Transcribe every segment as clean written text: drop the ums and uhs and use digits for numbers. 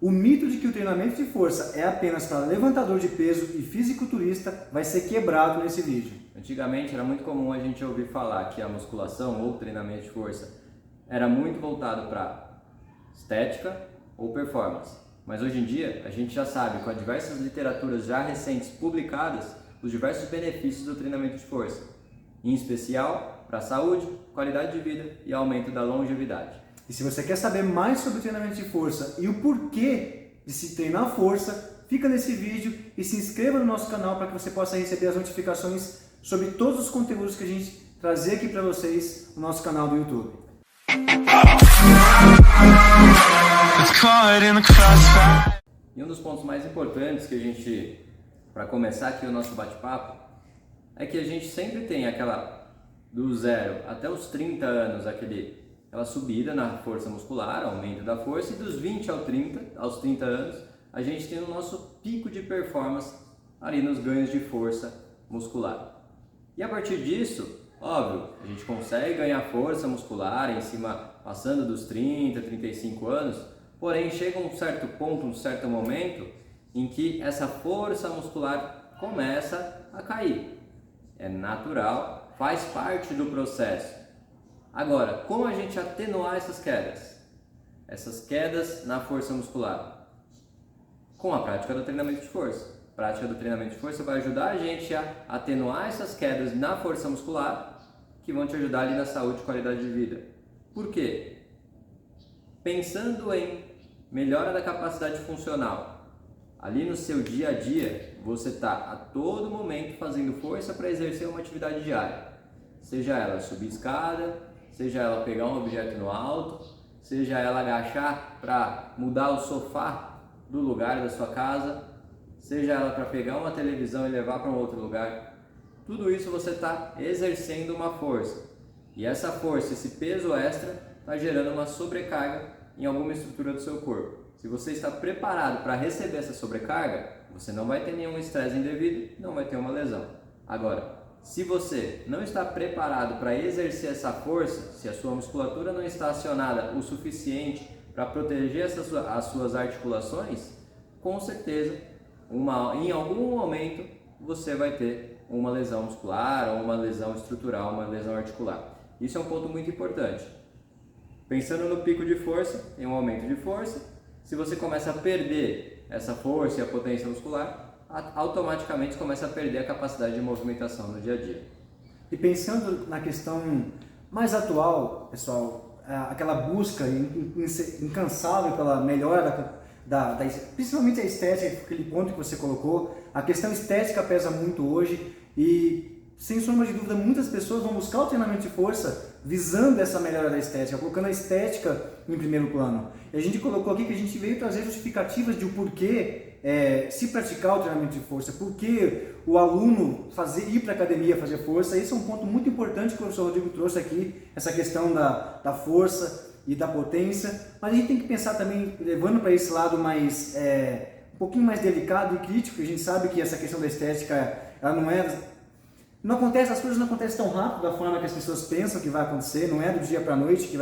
O mito de que o treinamento de força é apenas para levantador de peso e fisiculturista vai ser quebrado nesse vídeo. Antigamente era muito comum a gente ouvir falar que a musculação ou treinamento de força era muito voltado para estética ou performance. Mas hoje em dia a gente já sabe, com as diversas literaturas já recentes publicadas, os diversos benefícios do treinamento de força, em especial para a saúde, qualidade de vida e aumento da longevidade. E se você quer saber mais sobre o treinamento de força e o porquê de se treinar força, fica nesse vídeo e se inscreva no nosso canal para que você possa receber as notificações sobre todos os conteúdos que a gente trazer aqui para vocês no nosso canal do YouTube. E um dos pontos mais importantes que a gente, para começar aqui o nosso bate-papo, é que a gente sempre tem do 0 até os 30 anos, aquela subida na força muscular, aumento da força, e dos 20 aos 30 anos, a gente tem o nosso pico de performance ali nos ganhos de força muscular. E a partir disso, óbvio, a gente consegue ganhar força muscular em cima, passando dos 30, 35 anos, porém chega um certo ponto, um certo momento, em que essa força muscular começa a cair. É natural, faz parte do processo. Agora, como a gente atenuar essas quedas? Essas quedas na força muscular? Com a prática do treinamento de força. A prática do treinamento de força vai ajudar a gente a atenuar essas quedas na força muscular, que vão te ajudar ali na saúde e qualidade de vida. Por quê? Pensando em melhora da capacidade funcional, ali no seu dia a dia, você está a todo momento fazendo força para exercer uma atividade diária. Seja ela subir escada, seja ela pegar um objeto no alto, seja ela agachar para mudar o sofá do lugar da sua casa, seja ela para pegar uma televisão e levar para um outro lugar. Tudo isso você está exercendo uma força. E essa força, esse peso extra, está gerando uma sobrecarga em alguma estrutura do seu corpo. Se você está preparado para receber essa sobrecarga, você não vai ter nenhum estresse indevido, não vai ter uma lesão. Agora, se você não está preparado para exercer essa força, se a sua musculatura não está acionada o suficiente para proteger as suas articulações, com certeza, em algum momento, você vai ter uma lesão muscular, ou uma lesão estrutural, uma lesão articular. Isso é um ponto muito importante. Pensando no pico de força, em um aumento de força, se você começa a perder essa força e a potência muscular, automaticamente começa a perder a capacidade de movimentação no dia a dia. E pensando na questão mais atual, pessoal, aquela busca incansável pela melhora principalmente a estética, aquele ponto que você colocou, a questão estética pesa muito hoje e, sem sombra de dúvida, muitas pessoas vão buscar o treinamento de força visando essa melhora da estética, colocando a estética em primeiro plano. E a gente colocou aqui que a gente veio trazer justificativas de o porquê se praticar o treinamento de força, porquê o aluno ir para a academia fazer força. Esse é um ponto muito importante que o professor Rodrigo trouxe aqui, essa questão da força e da potência, mas a gente tem que pensar também, levando para esse lado mais, um pouquinho mais delicado e crítico. A gente sabe que essa questão da estética, ela não acontece, as coisas não acontecem tão rápido da forma que as pessoas pensam que vai acontecer, não é do dia para a noite que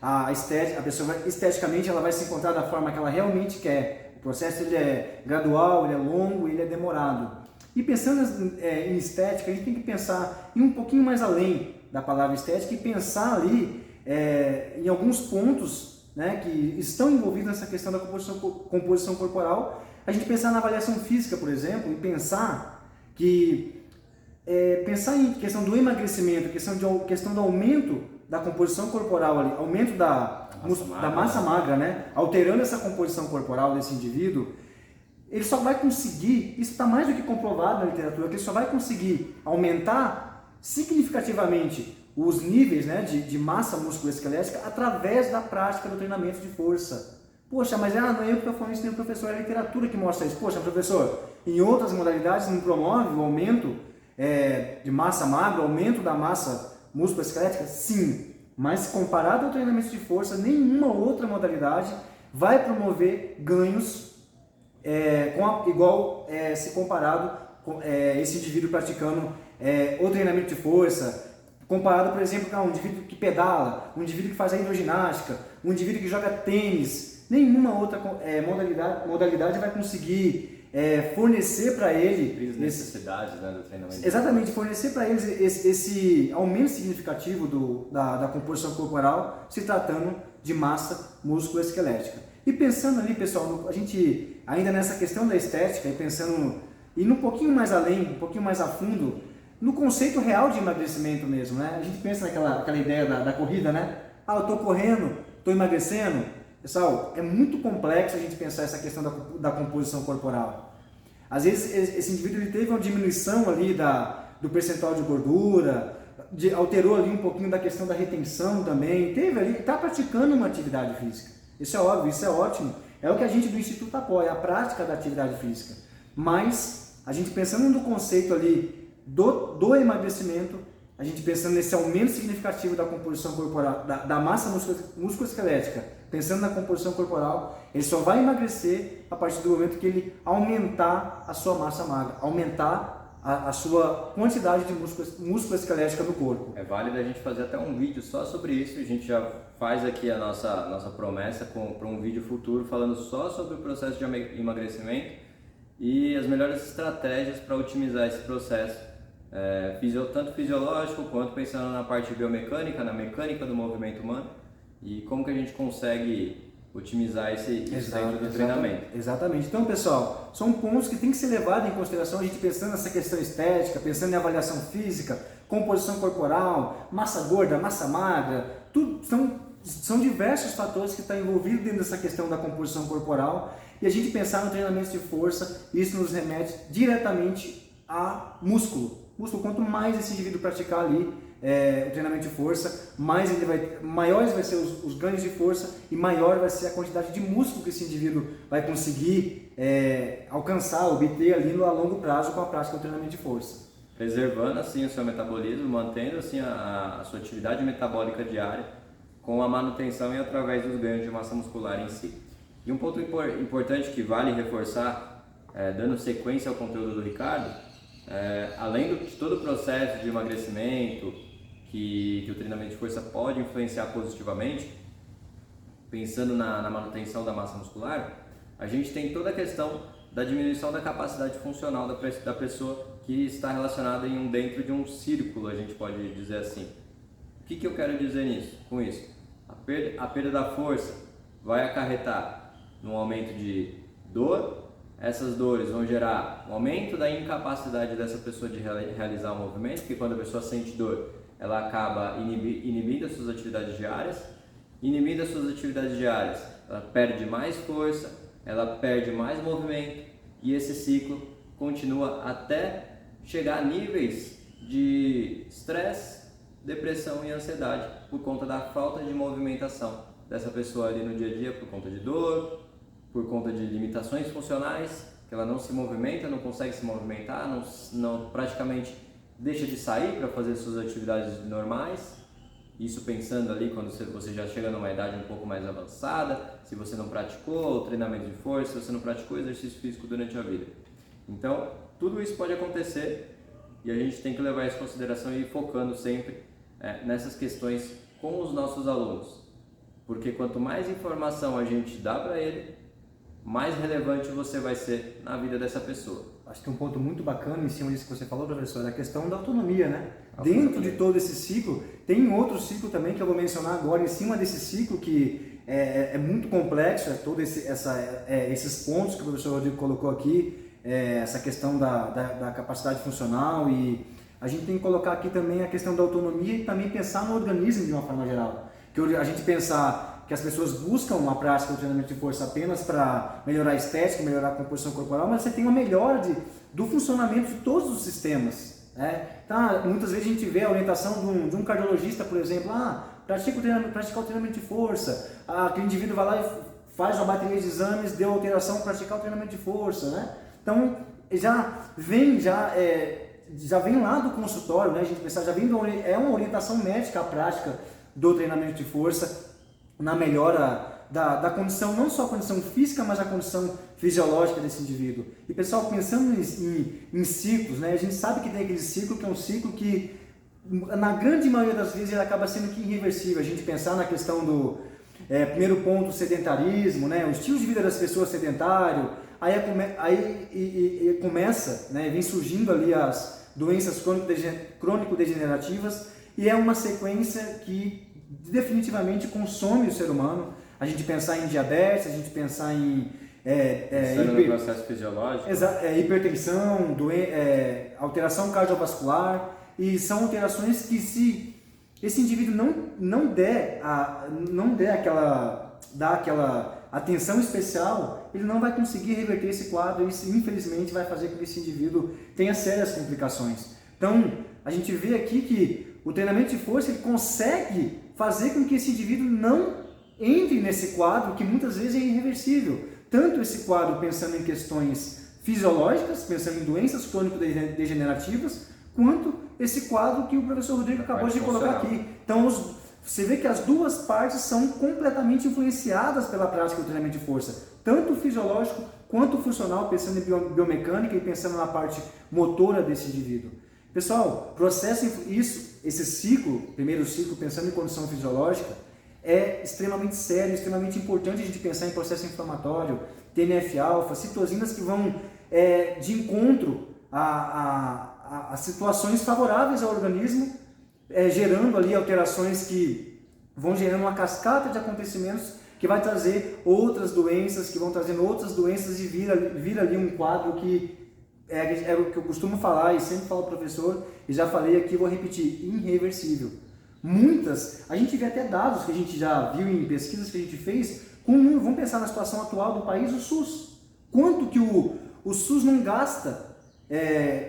a pessoa esteticamente ela vai se encontrar da forma que ela realmente quer. O processo ele é gradual, ele é longo, ele é demorado. E pensando em estética, a gente tem que pensar em um pouquinho mais além da palavra estética e pensar ali em alguns pontos, né, que estão envolvidos nessa questão da composição corporal. A gente pensar na avaliação física, por exemplo, e pensar em questão do emagrecimento, questão do aumento da composição corporal, ali, aumento da massa magra, né, alterando essa composição corporal desse indivíduo, ele só vai conseguir, isso está mais do que comprovado na literatura, que ele só vai conseguir aumentar significativamente os níveis, né, de massa musculoesquelética através da prática do treinamento de força. Poxa, mas não é eu que estou falando isso, nem o professor, é a literatura que mostra isso. Poxa, professor, em outras modalidades não promove o aumento de massa magra, o aumento da massa musculoesquelética? Sim, mas comparado ao treinamento de força, nenhuma outra modalidade vai promover ganhos se comparado com esse indivíduo praticando o treinamento de força, comparado, por exemplo, com um indivíduo que pedala, um indivíduo que faz a hidroginástica, um indivíduo que joga tênis, nenhuma outra modalidade vai conseguir fornecer para ele... As necessidades, né, do treinamento. Exatamente, fornecer para eles esse aumento significativo da composição corporal, se tratando de massa musculoesquelética. E pensando ali, pessoal, a gente ainda nessa questão da estética, e pensando, indo um pouquinho mais além, um pouquinho mais a fundo, no conceito real de emagrecimento mesmo, né? A gente pensa naquela ideia da corrida, né? Eu estou correndo, estou emagrecendo. Pessoal, é muito complexo a gente pensar essa questão da composição corporal. Às vezes esse indivíduo ele teve uma diminuição ali do percentual de gordura, alterou ali um pouquinho da questão da retenção também, está praticando uma atividade física. Isso é óbvio, isso é ótimo. É o que a gente do Instituto apoia, a prática da atividade física. Mas, a gente pensando no conceito ali do emagrecimento, a gente pensando nesse aumento significativo da composição corporal, da massa musculoesquelética, pensando na composição corporal, ele só vai emagrecer a partir do momento que ele aumentar a sua massa magra, aumentar a sua quantidade de musculoesquelética no corpo. É válido a gente fazer até um vídeo só sobre isso, a gente já faz aqui a nossa promessa para um vídeo futuro falando só sobre o processo de emagrecimento e as melhores estratégias para otimizar esse processo. Tanto fisiológico quanto pensando na parte biomecânica, na mecânica do movimento humano e como que a gente consegue otimizar isso dentro do treinamento. Exatamente. Então, pessoal, são pontos que tem que ser levados em consideração, a gente pensando nessa questão estética, pensando em avaliação física, composição corporal, massa gorda, massa magra, tudo são diversos fatores que estão envolvidos dentro dessa questão da composição corporal e a gente pensar no treinamento de força, isso nos remete diretamente a músculo. Quanto mais esse indivíduo praticar ali o treinamento de força, maiores vai ser os ganhos de força e maior vai ser a quantidade de músculo que esse indivíduo vai conseguir alcançar, obter ali a longo prazo com a prática do treinamento de força. Preservando assim o seu metabolismo, mantendo assim a sua atividade metabólica diária com a manutenção e através dos ganhos de massa muscular em si. E um ponto importante que vale reforçar, dando sequência ao conteúdo do Ricardo, além de todo o processo de emagrecimento que o treinamento de força pode influenciar positivamente, pensando na manutenção da massa muscular, a gente tem toda a questão da diminuição da capacidade funcional da pessoa que está relacionada dentro de um círculo, a gente pode dizer assim. O que eu quero dizer com isso? A perda da força vai acarretar num aumento de dor. Essas dores vão gerar um aumento da incapacidade dessa pessoa de realizar o movimento, porque quando a pessoa sente dor, ela acaba inibindo as suas atividades diárias. Inibindo as suas atividades diárias, ela perde mais força, ela perde mais movimento e esse ciclo continua até chegar a níveis de estresse, depressão e ansiedade por conta da falta de movimentação dessa pessoa ali no dia a dia, por conta de dor, por conta de limitações funcionais, que ela não se movimenta, não consegue se movimentar, não praticamente deixa de sair para fazer suas atividades normais. Isso pensando ali quando você já chega numa idade um pouco mais avançada, se você não praticou o treinamento de força, se você não praticou exercício físico durante a vida. Então, tudo isso pode acontecer e a gente tem que levar isso em consideração e ir focando sempre nessas questões com os nossos alunos. Porque quanto mais informação a gente dá para ele, mais relevante você vai ser na vida dessa pessoa. Acho que um ponto muito bacana em cima disso que você falou, professor, é a questão da autonomia, né? Dentro de todo esse ciclo, tem outro ciclo também que eu vou mencionar agora em cima desse ciclo que é muito complexo, todos esses pontos que o professor Rodrigo colocou aqui, essa questão da capacidade funcional e a gente tem que colocar aqui também a questão da autonomia e também pensar no organismo de uma forma geral. Que a gente pensar que as pessoas buscam uma prática do treinamento de força apenas para melhorar a estética, melhorar a composição corporal, mas você tem uma melhora do funcionamento de todos os sistemas. Tá? Muitas vezes a gente vê a orientação de um cardiologista, por exemplo, praticar o treinamento de força, aquele indivíduo vai lá e faz uma bateria de exames, deu alteração para praticar o treinamento de força. Né? Então, já vem lá do consultório, né? A gente pensar, é uma orientação médica a prática do treinamento de força, na melhora da condição, não só a condição física, mas a condição fisiológica desse indivíduo. E pessoal, pensando em ciclos, né, a gente sabe que tem aquele ciclo que é um ciclo que, na grande maioria das vezes, ele acaba sendo irreversível. A gente pensar na questão Primeiro ponto, sedentarismo, né? O estilo de vida das pessoas sedentário. Aí começa, né? Vem surgindo ali as doenças crônico-degenerativas e é uma sequência que definitivamente consome o ser humano. A gente pensar em diabetes, a gente pensar em no processo fisiológico. Hipertensão, alteração cardiovascular, e são alterações que se esse indivíduo não der aquela atenção especial, ele não vai conseguir reverter esse quadro e isso, infelizmente, vai fazer com que esse indivíduo tenha sérias complicações. Então, a gente vê aqui que o treinamento de força ele consegue fazer com que esse indivíduo não entre nesse quadro que muitas vezes é irreversível. Tanto esse quadro pensando em questões fisiológicas, pensando em doenças crônico-degenerativas, quanto esse quadro que o professor Rodrigo acabou de colocar aqui. Então, você vê que as duas partes são completamente influenciadas pela prática do treinamento de força, tanto o fisiológico quanto o funcional, pensando em biomecânica e pensando na parte motora desse indivíduo. Pessoal, esse ciclo, primeiro ciclo, pensando em condição fisiológica, é extremamente sério, extremamente importante a gente pensar em processo inflamatório, TNF-alfa, citosinas que vão de encontro a situações favoráveis ao organismo, gerando ali alterações que vão gerando uma cascata de acontecimentos que vai trazer outras doenças, que vão trazendo outras doenças e vira ali um quadro que é o que eu costumo falar e sempre falo professor, e já falei aqui, vou repetir, irreversível. A gente vê até dados que a gente já viu em pesquisas que a gente fez, vamos pensar na situação atual do país, o SUS. Quanto que o SUS não gasta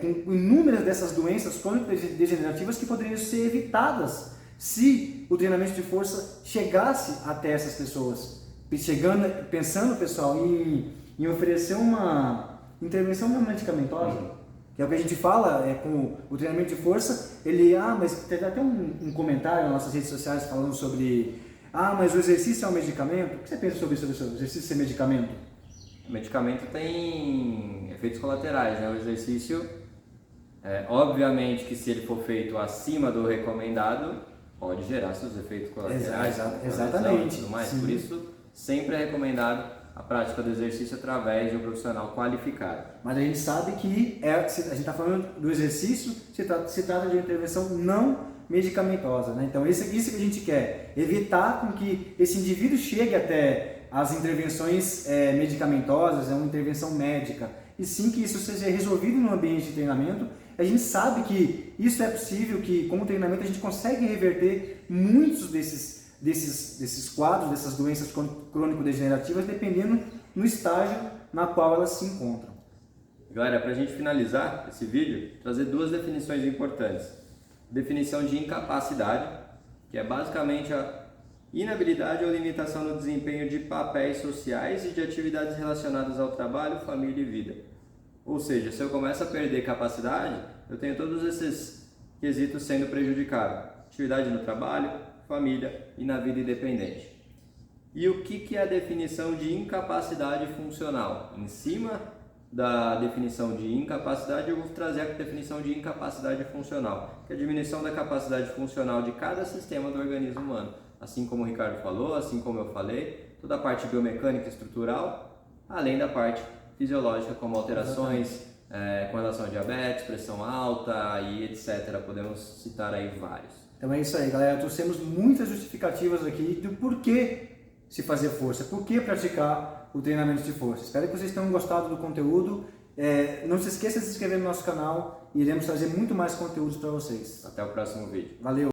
com inúmeras dessas doenças crônico-degenerativas que poderiam ser evitadas se o treinamento de força chegasse até essas pessoas. Pensando, pessoal, em oferecer uma intervenção não medicamentosa, que é o que a gente fala com o treinamento de força, mas teve até um comentário nas nossas redes sociais falando sobre, mas o exercício é um medicamento? O que você pensa sobre isso, professor? O exercício ser medicamento? O medicamento tem efeitos colaterais, né? O exercício, obviamente que se ele for feito acima do recomendado, pode gerar seus efeitos colaterais. Exatamente. Tudo mais. Por isso, sempre é recomendado a prática do exercício através de um profissional qualificado. Mas a gente sabe que a gente está falando do exercício, se trata de uma intervenção não medicamentosa, né? Então isso que a gente quer, evitar com que esse indivíduo chegue até as intervenções medicamentosas, uma intervenção médica, e sim que isso seja resolvido no ambiente de treinamento. A gente sabe que isso é possível, que com o treinamento a gente consegue reverter muitos desses quadros, dessas doenças crônico-degenerativas, dependendo no estágio na qual elas se encontram. Galera, para a gente finalizar esse vídeo, trazer duas definições importantes. Definição de incapacidade, que é basicamente a inabilidade ou limitação no desempenho de papéis sociais e de atividades relacionadas ao trabalho, família e vida. Ou seja, se eu começo a perder capacidade, eu tenho todos esses quesitos sendo prejudicados. Atividade no trabalho, família e na vida independente. E o que é a definição de incapacidade funcional? Em cima da definição de incapacidade, eu vou trazer a definição de incapacidade funcional, que é a diminuição da capacidade funcional de cada sistema do organismo humano. Assim como o Ricardo falou, assim como eu falei, toda a parte biomecânica e estrutural, além da parte fisiológica, como alterações com relação a diabetes, pressão alta e etc. Podemos citar aí vários. Então é isso aí, galera. Trouxemos muitas justificativas aqui do porquê se fazer força, por que praticar o treinamento de força. Espero que vocês tenham gostado do conteúdo. Não se esqueça de se inscrever no nosso canal e iremos trazer muito mais conteúdos para vocês. Até o próximo vídeo. Valeu!